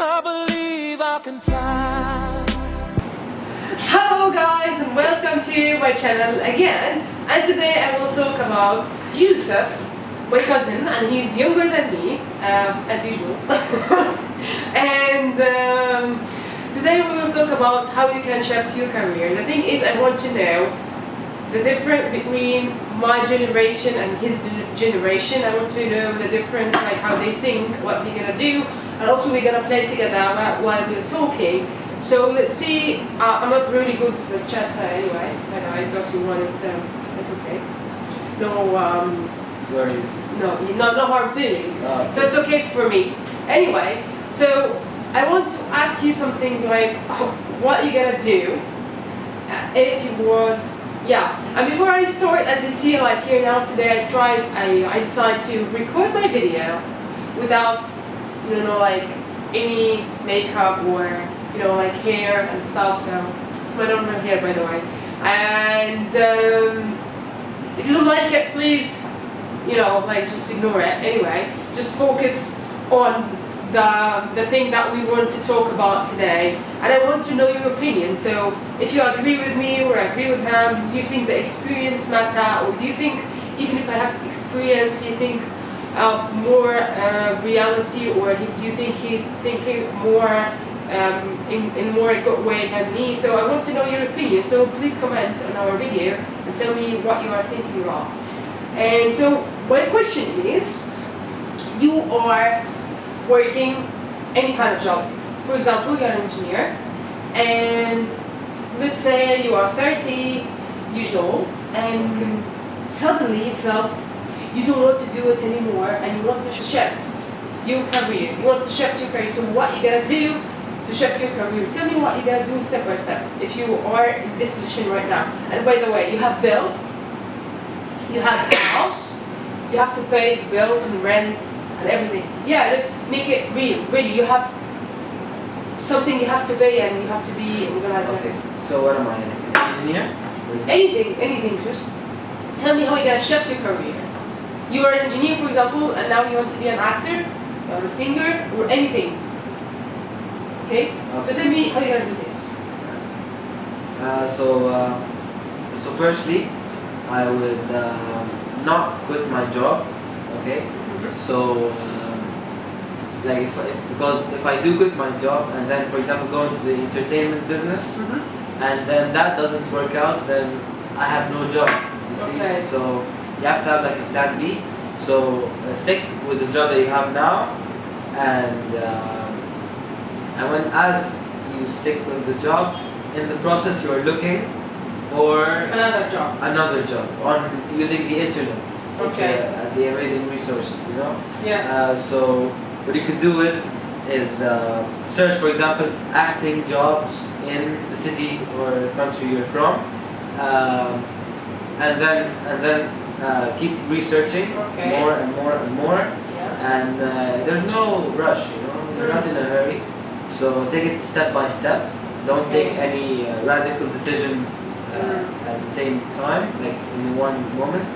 I believe I can fly. Hello guys and welcome to my channel again, and today I will talk about Yousif, my cousin, and he's younger than me, as usual. And today we will talk about how you can shift your career. The thing is, I want to know the difference between my generation and his generation. I want to know the difference, like how they think, what they're gonna do, and also we're gonna play together while we're talking. So let's see. I'm not really good with the chess anyway, but I thought you wanted, so it's okay. No Worries. no hard feeling. So it's okay for me. Anyway, so I want to ask you something like, what you gonna do if you was. Yeah, and before I start, as you see, like here now today, I decided to record my video without, like any makeup or, like hair and stuff. So it's my normal hair, by the way. And if you don't like it, please, like just ignore it. Anyway, just focus on the thing that we want to talk about today, and I want to know your opinion. So if you agree with me or agree with him, you think the experience matter, or do you think even if I have experience, you think more reality, or you think he's thinking more in more good way than me? So I want to know your opinion. So please comment on our video and tell me what you are thinking about. And so my question is, you are working any kind of job. For example, you're an engineer, and let's say you are 30 years old, and suddenly you felt you don't want to do it anymore, and you want to shift your career. You want to shift your career. So what you gonna do to shift your career? Tell me what you gonna do step by step if you are in this position right now. And by the way, you have bills, you have a house, you have to pay the bills and rent and everything. Yeah, let's make it real. Really, you have something you have to pay, and you have to be organized. Okay. So what am I, an engineer? Anything. Just tell me how you're gonna shift your career. You are an engineer, for example, and now you want to be an actor, or a singer, or anything. Okay? So tell me how you're gonna do this. So firstly, I would not quit my job. Okay. So, because if I do quit my job and then, for example, go into the entertainment business, and then that doesn't work out, then I have no job. You see, Okay. so you have to have like a plan B. So stick with the job that you have now, and as you stick with the job, in the process you are looking for another job on using the internet. Okay. The amazing resource, Yeah. So what you could do is search, for example, acting jobs in the city or country you're from, and then keep researching more and more and more. Yeah. And there's no rush, you're not in a hurry. So take it step by step. Don't take any radical decisions at the same time, like in one moment.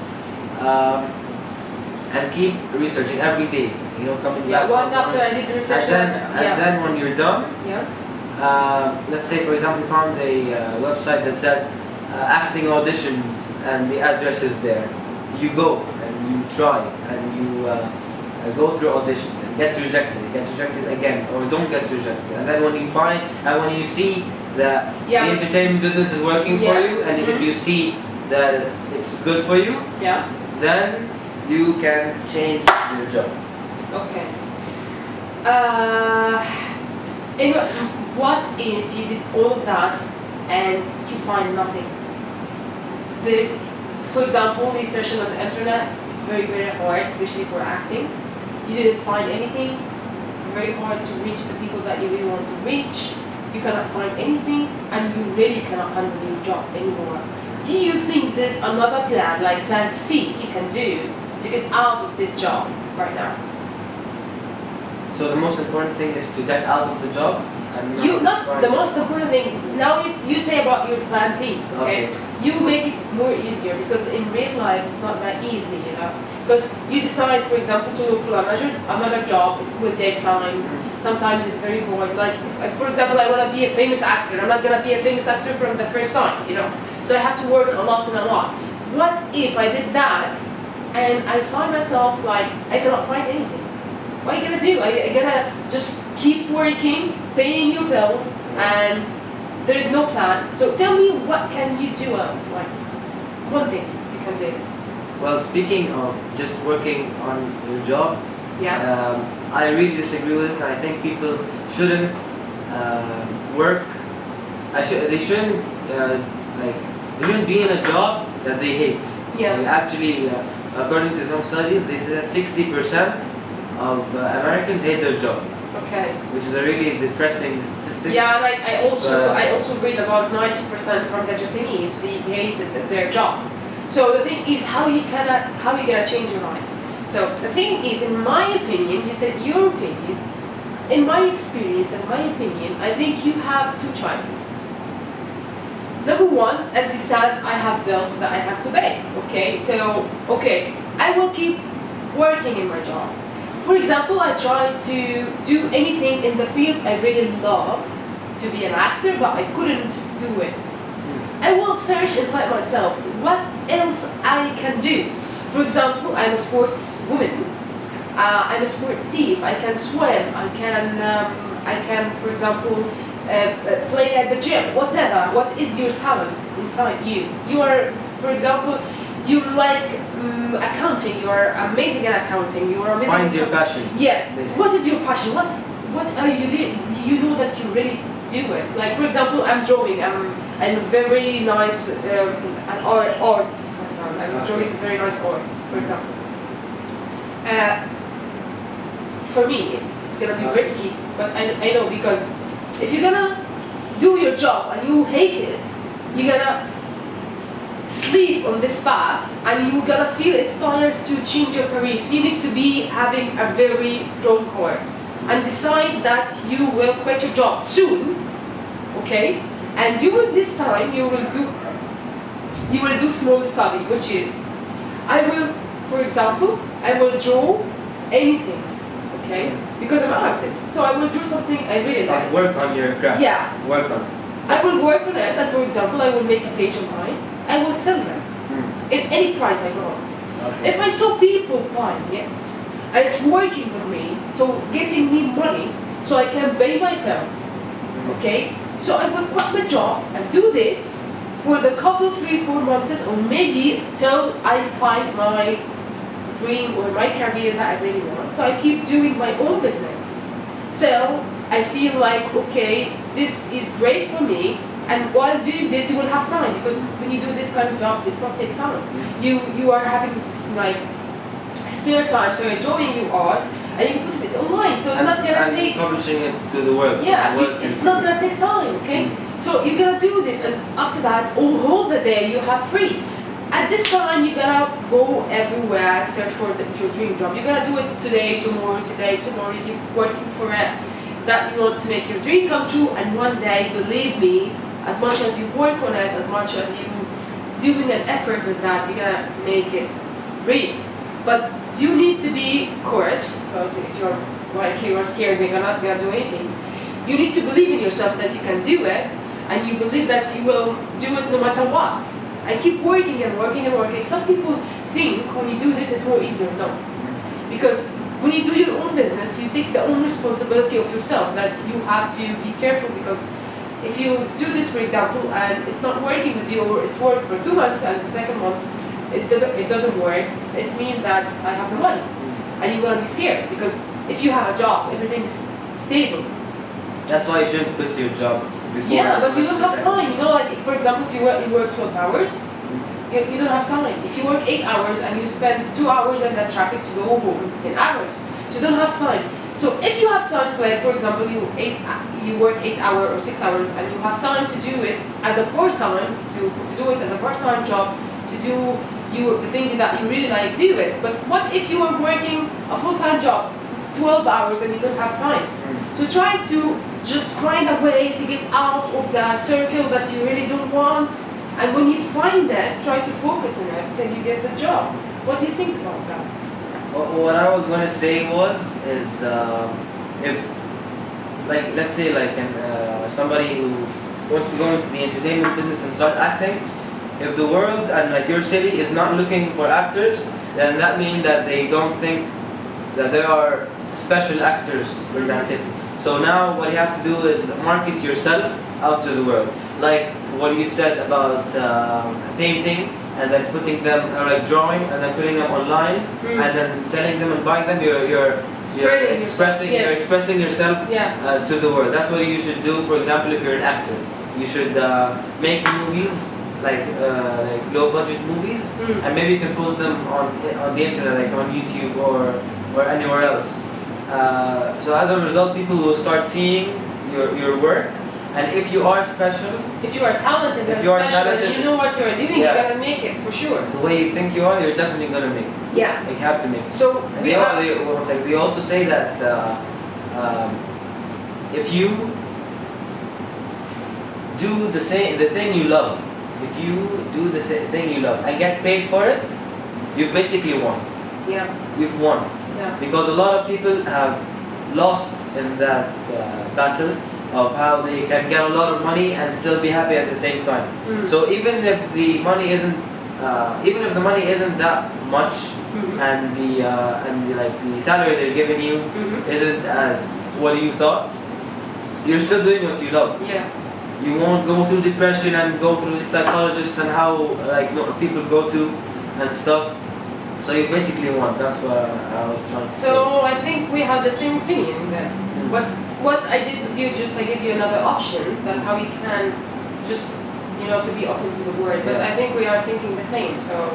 And keep researching every day, coming back. Once after I did research. And then when you're done, let's say, for example, you found a website that says acting auditions, and the address is there. You go and you try, and you go through auditions and get rejected again, or don't get rejected. And then when you see that the entertainment business is working for you, and if you see that it's good for you, then you can change your job. Okay. What if you did all of that and you find nothing? There is, for example, researching on the internet. It's very, very hard, especially for acting. You didn't find anything. It's very hard to reach the people that you really want to reach. You cannot find anything, and you really cannot handle your job anymore. Do you think there's another plan, like plan C, you can do to get out of this job right now? So the most important thing is to get out of the job, and Not the most important thing. Now you say about your plan B. Okay? You make it more easier, because in real life it's not that easy, you know. Because you decide, for example, to look for another job. It will take time. Sometimes it's very boring. Like, for example, I want to be a famous actor. I'm not gonna be a famous actor from the first sight, you know. So I have to work a lot and a lot. What if I did that and I find myself like I cannot find anything? What are you gonna do? Are you gonna just keep working, paying your bills, and there is no plan? So tell me, what can you do else? Like, one thing you can do. Well, speaking of just working on your job, Yeah. I really disagree with it, and I think people shouldn't work. They shouldn't like they shouldn't be in a job that they hate. Yeah. Like, actually, according to some studies, they said that 60% of Americans hate their job, Okay. which is a really depressing statistic. Yeah, like I But- also read about 90% from the Japanese, they hated their jobs. So the thing is, how you gonna change your life? So the thing is, in my opinion, you said your opinion. In my experience, in my opinion, I think you have two choices. Number one, as you said, I have bills that I have to pay. Okay, so I will keep working in my job. For example, I try to do anything in the field I really love, to be an actor, but I couldn't do it. I will search inside myself what else I can do. For example, I'm a sportswoman. I'm a sportive. I can swim. I can, for example, play at the gym. Whatever. What is your talent inside you? You are, for example, you like accounting. You are amazing at accounting. You are amazing. Find your passion. Yes. basically. What is your passion? What are you? You know that you really do it. Like, for example, I'm drawing. I'm very nice at art. I'm drawing very nice art, for example. For me, it's gonna be risky, but I know, because if you're gonna do your job and you hate it, you're gonna sleep on this path and you're gonna feel it's time to change your career. So you need to be having a very strong heart and decide that you will quit your job soon, okay? And during this time, you will do small study, which is, I will, for example, I will draw anything, okay? Because I'm an artist, so I will do something I really like. Like work on your craft. Yeah. Work on it. I will work on it, and for example, I will make a page of mine. I will sell them at any price I want. Okay. If I saw people buying it, and it's working with me, so getting me money, so I can pay my bill, okay? So I will quit my job and do this for the couple, 3-4 months, or maybe till I find my dream or my career that I really want. So I keep doing my own business till I feel like, okay, this is great for me. And while doing this, you will have time, because when you do this kind of job, it's not take time. You are having like spare time, so you're enjoying your art, and you put it online. So you're not gonna take publishing it to the world. yeah, The world it's not gonna take time, okay? So you're gonna do this, and after that, all the day you have free. At this time, you're gonna go everywhere, search for your dream job. You're gonna do it today, tomorrow. You keep working for it. That you want to make your dream come true, and one day, believe me, as much as you work on it, as much as you doing an effort with that, you're gonna make it real. But you need to be courage, because if you're like you are scared, you're not gonna do anything. You need to believe in yourself that you can do it, and you believe that you will do it no matter what. And keep working and working and working. Some people think when you do this it's more easier. No, because when you do your own business, you take the own responsibility of yourself. That you have to be careful, because if you do this, for example, and it's not working with you, or it's worked for 2 months and the second month it doesn't work, it means that I have no money, and you're gonna be scared, because if you have a job, everything's stable. That's why you shouldn't quit your job before. Yeah, but you don't have time. You know, like for example, if you work 12 hours, you don't have time. If you work 8 hours and you spend 2 hours in that traffic to go home, it's 10 hours. So you don't have time. So if you have time, for example, you work 8 hours or 6 hours, and you have time to do it as a part-time, to do it as a part-time job, to do the thing that you really like, do it. But what if you are working a full-time job, 12 hours, and you don't have time? So try to just find a way to get out of that circle that you really don't want, And when you find it, try to focus on it till you get the job. What do you think about that? What I was gonna say is if, like, let's say like somebody who wants to go into the entertainment business and start acting, if the world and like your city is not looking for actors, then that means that they don't think that there are special actors in that city. So now what you have to do is market yourself out to the world. Like what you said about painting and then putting them, like drawing and then putting them online and then selling them and buying them. You're expressing yourself to the world. That's what you should do. For example, if you're an actor, you should make movies like low budget movies, and maybe you can post them on the internet, like on YouTube or anywhere else. So as a result, people will start seeing your work. And if you are special, if you are talented and special and you know what you are doing, you're gonna make it for sure. The way you think you are, you're definitely gonna make it. Yeah. Like, you have to make it. So they also say that if you do the thing you love, if you do the thing you love and get paid for it, you've basically won. Yeah. You've won. Yeah. Because a lot of people have lost in that battle of how they can get a lot of money and still be happy at the same time. So even if the money isn't that much, and the salary they're giving you isn't as what you thought, you're still doing what you love. Yeah. You won't go through depression and go through the psychologists and how people go to and stuff. So you basically won. That's what I was trying to say. So I think we have the same opinion then. What I did with you, just I give you another option that how you can just to be open to the world. But I think we are thinking the same. So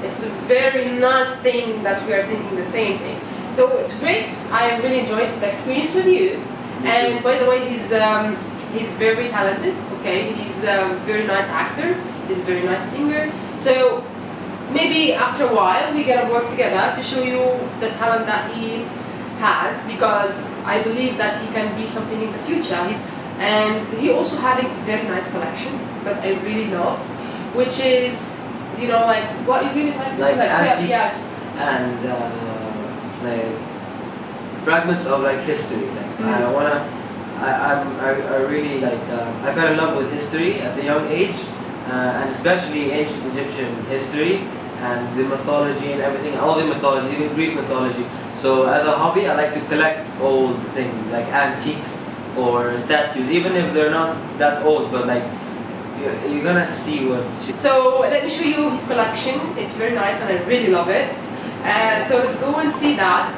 it's a very nice thing that we are thinking the same thing. So it's great. I really enjoyed the experience with you. And by the way, he's very talented. Okay, he's a very nice actor. He's a very nice singer. So maybe after a while we gotta work together to show you the talent that he has, because I believe that he can be something in the future. And he also having a very nice collection that I really love, which is like what you really like to like collect. antiques and like fragments of like history. Like I really like I fell in love with history at a young age, and especially ancient Egyptian history and the mythology and everything, all the mythology, even Greek mythology. So as a hobby, I like to collect old things like antiques or statues, even if they're not that old, but like you're gonna see what. So let me show you his collection. It's very nice and I really love it. So let's go and see that.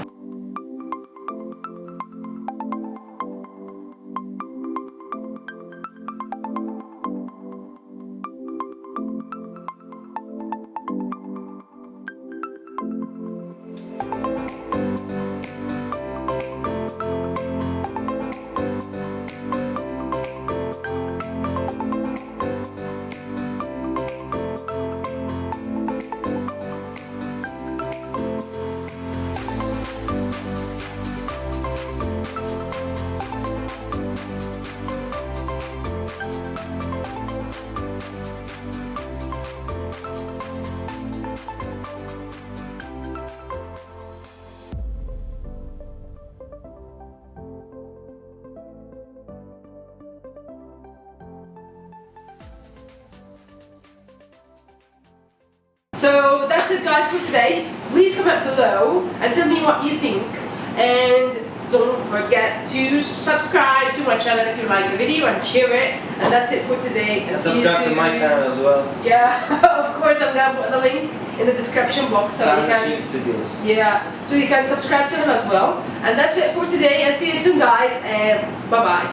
So that's it guys for today. Please comment below and tell me what you think, and don't forget to subscribe to my channel if you like the video and share it. And that's it for today, and see you soon. Subscribe to my channel as well. Yeah, of course I'm gonna put the link in the description box so you can so you can subscribe to him as well. And that's it for today, and see you soon guys, and bye bye.